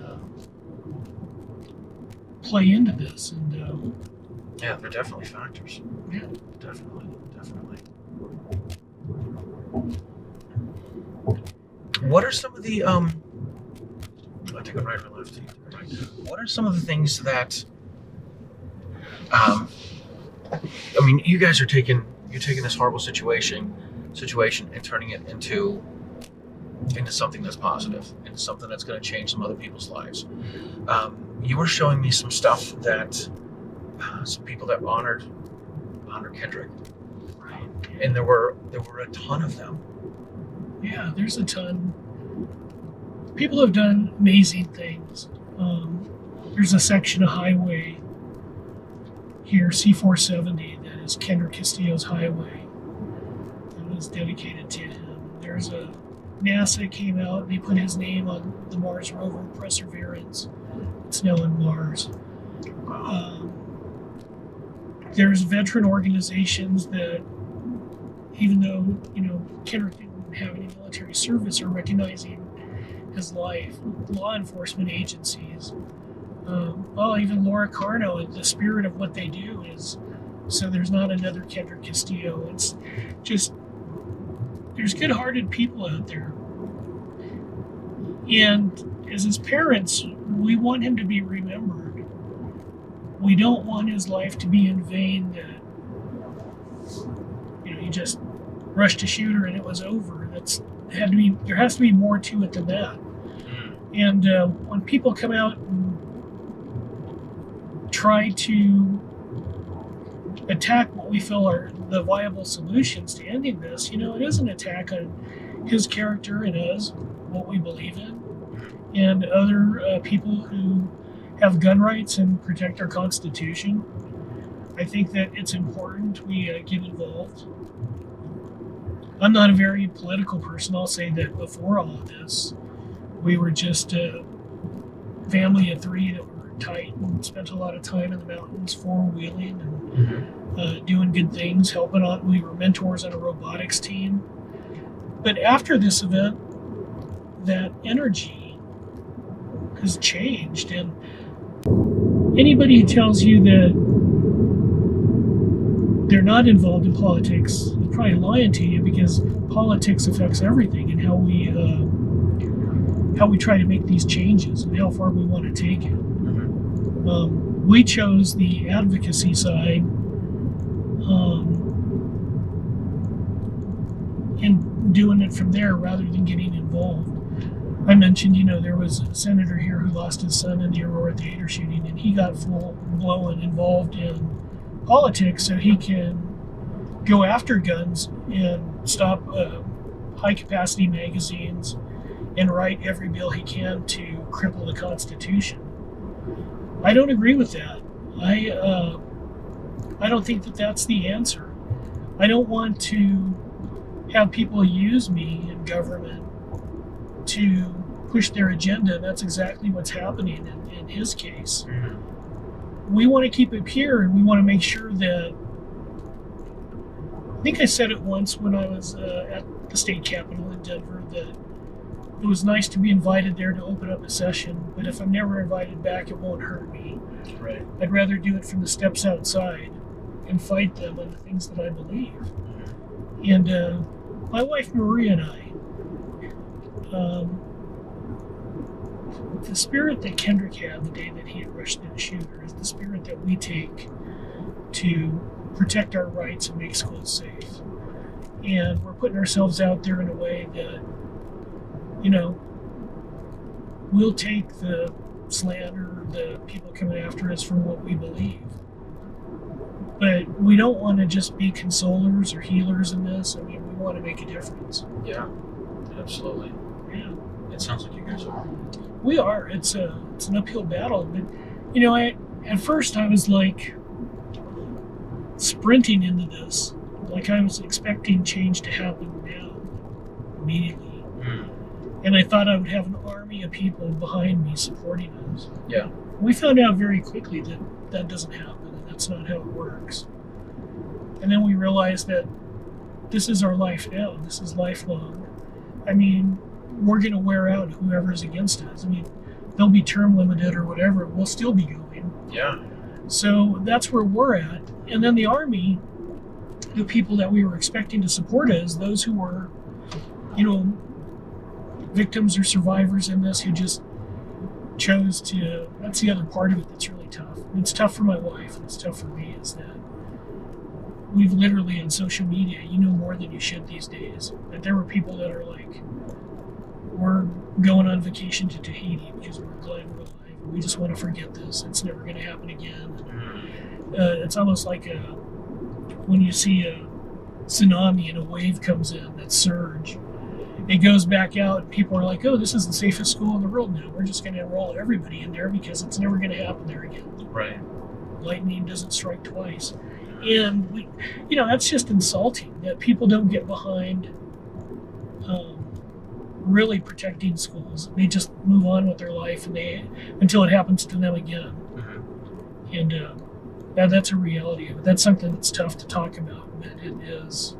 play into this, and yeah, they're definitely factors. Yeah, definitely. What are some of the I take a right or left? Right. What are some of the things that I mean, you guys are taking this horrible situation and turning it into something that's positive, into something that's going to change some other people's lives. You were showing me some stuff that some people that honored Kendrick, right. And there were a ton of them. Yeah, there's a ton. People have done amazing things. There's a section of highway here, C470, that is Kendrick Castillo's highway. That was dedicated to him. There's a NASA came out and they put his name on the Mars rover Perseverance. It's now on Mars. There's veteran organizations that, even though Kendrick didn't have any military service, are recognizing his life. Law enforcement agencies, even Laura Carno, and the spirit of what they do is so there's not another Kendrick Castillo. It's just there's good-hearted people out there. And as his parents, we want him to be remembered. We don't want his life to be in vain, that he just rushed a shooter and it was over. There has to be more to it than that. And when people come out and try to attack what we feel are the viable solutions to ending this, it is an attack on his character and us, what we believe in, and other people who have gun rights and protect our Constitution. I think that it's important we get involved. I'm not a very political person. I'll say that before all of this, we were just a family of 3 that were tight and spent a lot of time in the mountains, four-wheeling and doing good things, helping out. We were mentors on a robotics team. But after this event, that energy has changed. And anybody who tells you that they're not involved in politics is probably lying to you, because politics affects everything and how we try to make these changes and how far we want to take it. We chose the advocacy side, and doing it from there rather than getting involved. I mentioned, there was a senator here who lost his son in the Aurora Theater shooting, and he got full-blown involved in politics so he can go after guns and stop high-capacity magazines and write every bill he can to cripple the Constitution. I don't agree with that. I don't think that that's the answer. I don't want to have people use me in government to push their agenda, and that's exactly what's happening in his case. We want to keep it pure, and we want to make sure that, I think I said it once when I was at the state capitol in Denver, that it was nice to be invited there to open up a session, but if I'm never invited back, it won't hurt me. Right. I'd rather do it from the steps outside and fight them on the things that I believe. And my wife Maria and I, the spirit that Kendrick had the day that he had rushed in a shooter is the spirit that we take to protect our rights and make schools safe. And we're putting ourselves out there in a way that, we'll take the slander, the people coming after us, from what we believe. But we don't want to just be consolers or healers in this. I mean, we want to make a difference. Yeah, absolutely. Yeah. It sounds like you guys are. We are. It's an uphill battle. But, at first I was like sprinting into this. Like I was expecting change to happen now, immediately. And I thought I would have an army of people behind me supporting us. Yeah. We found out very quickly that that doesn't happen, and that's not how it works. And then we realized that this is our life now. This is lifelong. I mean, we're going to wear out whoever's against us. I mean, they'll be term limited or whatever. We'll still be going. Yeah. So that's where we're at. And then the army, the people that we were expecting to support us, those who were, victims or survivors in this, who just chose to, that's the other part of it that's really tough. It's tough for my wife, and it's tough for me, is that we've literally on social media, more than you should these days, that there were people that are like, we're going on vacation to Tahiti because we're glad we're alive. We just want to forget this. It's never going to happen again. It's almost like when you see a tsunami and a wave comes in, that surge. It goes back out, and people are like, oh, this is the safest school in the world now. We're just going to enroll everybody in there because it's never going to happen there again. Right. Lightning doesn't strike twice. And, that's just insulting that people don't get behind really protecting schools. They just move on with their life until it happens to them again. And that's a reality of it. That's something that's tough to talk about, but it is.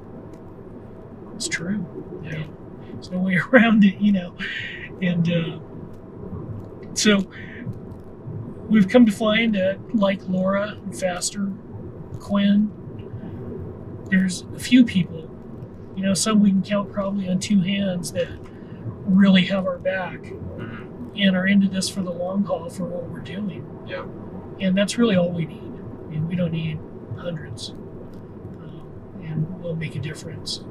It's true. Yeah. There's no way around it, And so we've come to find that, like Laura and Faster, Quinn, there's a few people, some we can count probably on two hands, that really have our back and are into this for the long haul for what we're doing. Yeah. And that's really all we need. I mean, we don't need hundreds. And we'll make a difference.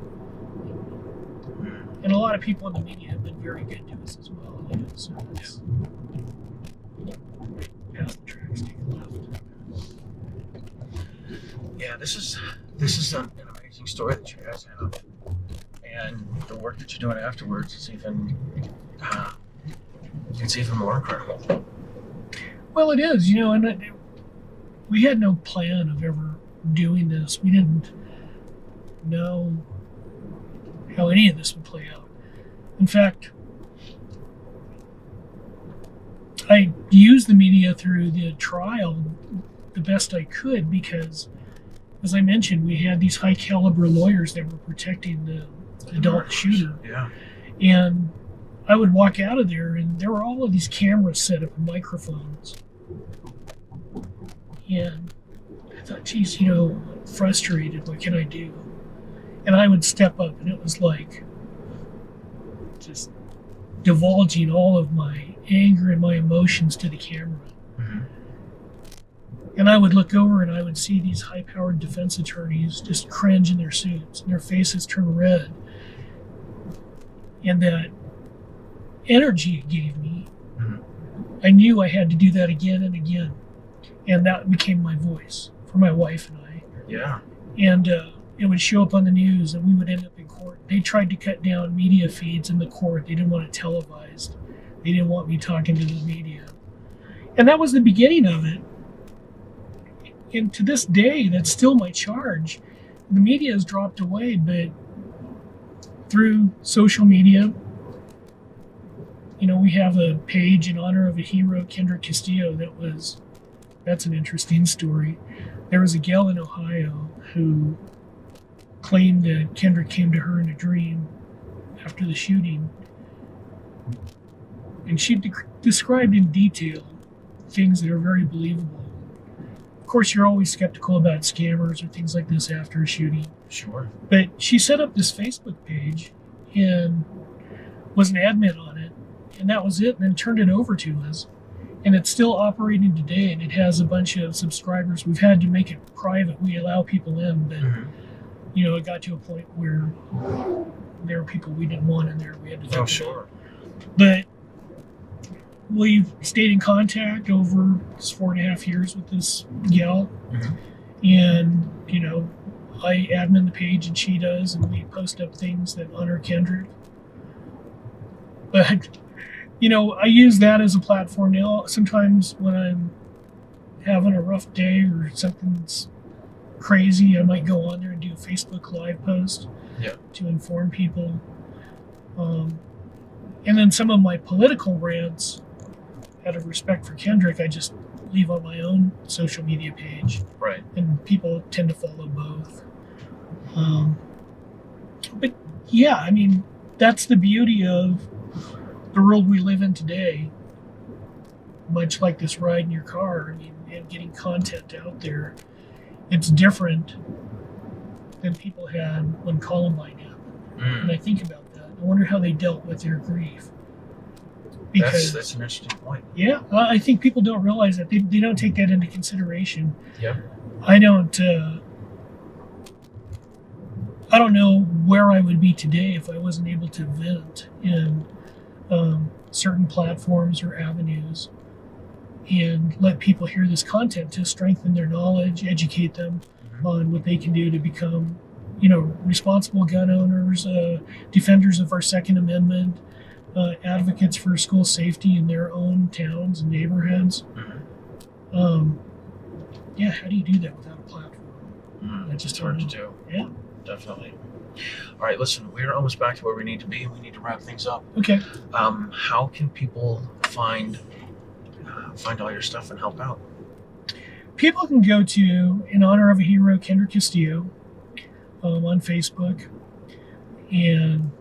And a lot of people in the media have been very good to us as well. So it's past the tracks, take a left. Yeah, this is an amazing story that you guys have, and the work that you're doing afterwards is even more incredible. Well, it is, and we had no plan of ever doing this. We didn't know how any of this would play out. In fact, I used the media through the trial the best I could because, as I mentioned, we had these high caliber lawyers that were protecting the adult shooter. Yeah. And I would walk out of there and there were all of these cameras set up and microphones. And I thought, geez, frustrated, what can I do? And I would step up and it was like just divulging all of my anger and my emotions to the camera. Mm-hmm. And I would look over and I would see these high-powered defense attorneys just cringe in their suits and their faces turn red. And that energy it gave me, mm-hmm. I knew I had to do that again and again. And that became my voice for my wife and I. Yeah. And it would show up on the news and we would end up in court. They tried to cut down media feeds in the court. They didn't want it televised. They didn't want me talking to the media. And that was the beginning of it. And to this day, that's still my charge. The media has dropped away, but through social media, we have a page in honor of a hero, Kendrick Castillo, that's an interesting story. There was a gal in Ohio who claimed that Kendrick came to her in a dream after the shooting. And she described in detail things that are very believable. Of course, you're always skeptical about scammers or things like this after a shooting. Sure. But she set up this Facebook page and was an admin on it. And that was it, and then turned it over to us. And it's still operating today, and it has a bunch of subscribers. We've had to make it private. We allow people in, but Mm-hmm. It got to a point where there were people we didn't want in there. We had to. Oh, sure. But we've stayed in contact over 4.5 years with this gal, Mm-hmm. and I admin the page, and she does, and we post up things that honor Kendrick. But I use that as a platform now. Sometimes when I'm having a rough day or something's crazy, I might go on there and do a Facebook Live post to inform people. And then some of my political rants, out of respect for Kendrick, I just leave on my own social media page. Right. And people tend to follow both. But yeah, that's the beauty of the world we live in today. Much like this ride in your car, and getting content out there. It's different than people had when Columbine happened. And I think about that. I wonder how they dealt with their grief. Because that's an interesting point. Yeah, I think people don't realize that. They don't take that into consideration. Yeah. I don't know where I would be today if I wasn't able to vent in certain platforms or avenues and let people hear this content to strengthen their knowledge, educate them on what they can do to become, responsible gun owners, defenders of our Second Amendment, advocates for school safety in their own towns and neighborhoods. Yeah, how do you do that without a platform? It's hard to do. Yeah. Definitely. All right, listen, we're almost back to where we need to be. We need to wrap things up. Okay. How can people find all your stuff and help out? People can go to In Honor of a Hero, Kendrick Castillo, on Facebook, and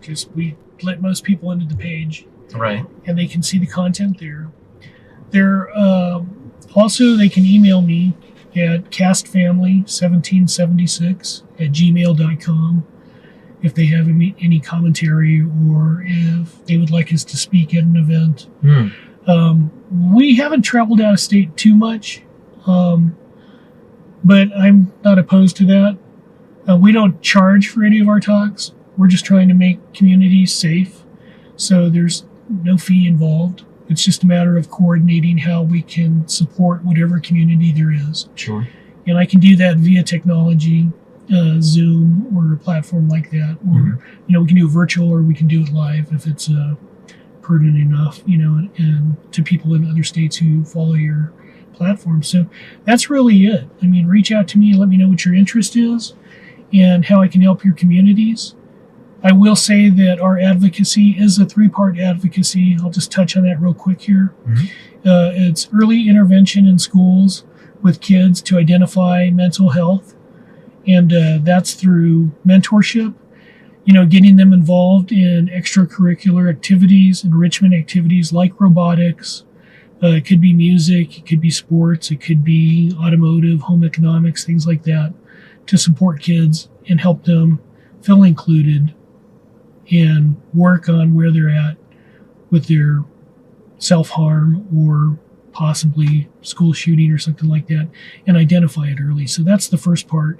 just we let most people into the page, right? And they can see the content there. Also they can email me at castfamily1776@gmail.com if they have any commentary or if they would like us to speak at an event. We haven't traveled out of state too much, but I'm not opposed to that. We don't charge for any of our talks. We're just trying to make communities safe, so there's no fee involved. It's just a matter of coordinating how we can support whatever community there is. Sure. And I can do that via technology, Zoom or a platform like that. Or, we can do it virtual or we can do it live if it's pertinent enough, and to people in other states who follow your platform. So that's really it. Reach out to me and let me know what your interest is and how I can help your communities. I will say that our advocacy is a 3-part advocacy. I'll just touch on that real quick here. Mm-hmm. It's early intervention in schools with kids to identify mental health, and that's through mentorship, getting them involved in extracurricular activities, enrichment activities like robotics. It could be music, it could be sports, it could be automotive, home economics, things like that, to support kids and help them feel included and work on where they're at with their self-harm or possibly school shooting or something like that, and identify it early. So that's the first part.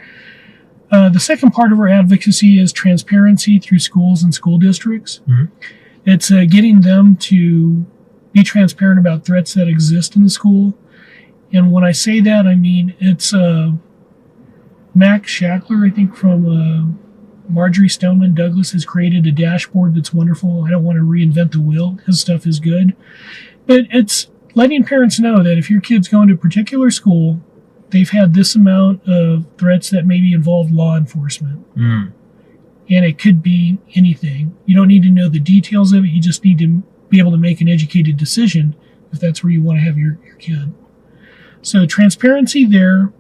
The second part of our advocacy is transparency through schools and school districts. Mm-hmm. It's getting them to be transparent about threats that exist in the school. And when I say that, I mean it's Max Shackler, I think, from Marjorie Stoneman Douglas, has created a dashboard that's wonderful. I don't want to reinvent the wheel. His stuff is good. But it's letting parents know that if your kid's going to a particular school, they've had this amount of threats that maybe involve law enforcement. Mm. And it could be anything. You don't need to know the details of it. You just need to be able to make an educated decision if that's where you want to have your kid. So transparency there,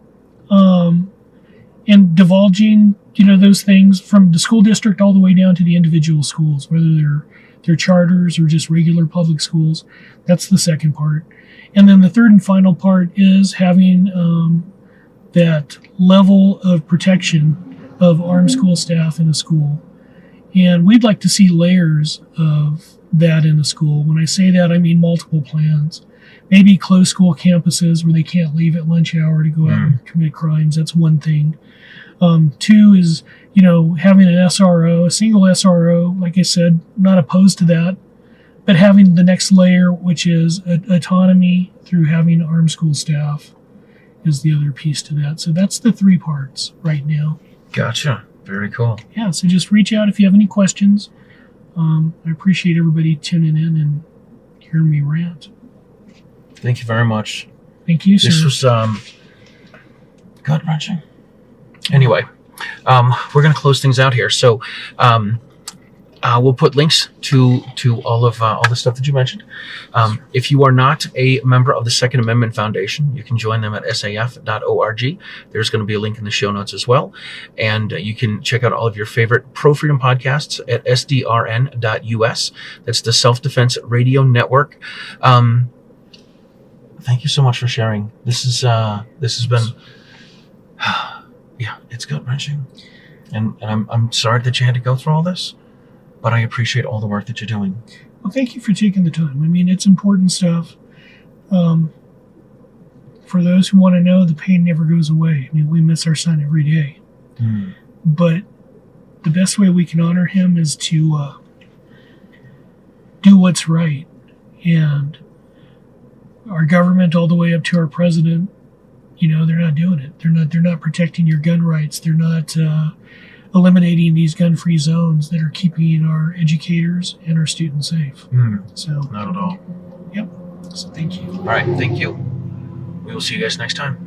and divulging, those things from the school district all the way down to the individual schools, whether they're charters or just regular public schools. That's the second part. And then the third and final part is having that level of protection of armed school staff in a school. And we'd like to see layers of that in a school. When I say that, I mean multiple plans. Maybe closed school campuses where they can't leave at lunch hour to go out and commit crimes. That's one thing. Two is, having an SRO, a single SRO. Like I said, not opposed to that, but having the next layer, which is autonomy through having armed school staff, is the other piece to that. So that's the 3 parts right now. Gotcha. Very cool. Yeah, so just reach out if you have any questions. I appreciate everybody tuning in and hearing me rant. Thank you very much. Thank you, sir. This was gut-wrenching. Anyway, we're going to close things out here. So we'll put links to all of all the stuff that you mentioned. If you are not a member of the Second Amendment Foundation, you can join them at saf.org. There's going to be a link in the show notes as well. And you can check out all of your favorite pro-freedom podcasts at sdrn.us. That's the Self-Defense Radio Network. Thank you so much for sharing. This has been, yeah, it's gut-wrenching. And I'm sorry that you had to go through all this, but I appreciate all the work that you're doing. Well, thank you for taking the time. I mean, it's important stuff. For those who want to know, the pain never goes away. I mean, we miss our son every day. Mm. But the best way we can honor him is to do what's right. And our government, all the way up to our president, they're not doing it. They're not protecting your gun rights. They're not eliminating these gun-free zones that are keeping our educators and our students safe. So not at all. Yep. So thank you. All right. Thank you. We will see you guys next time.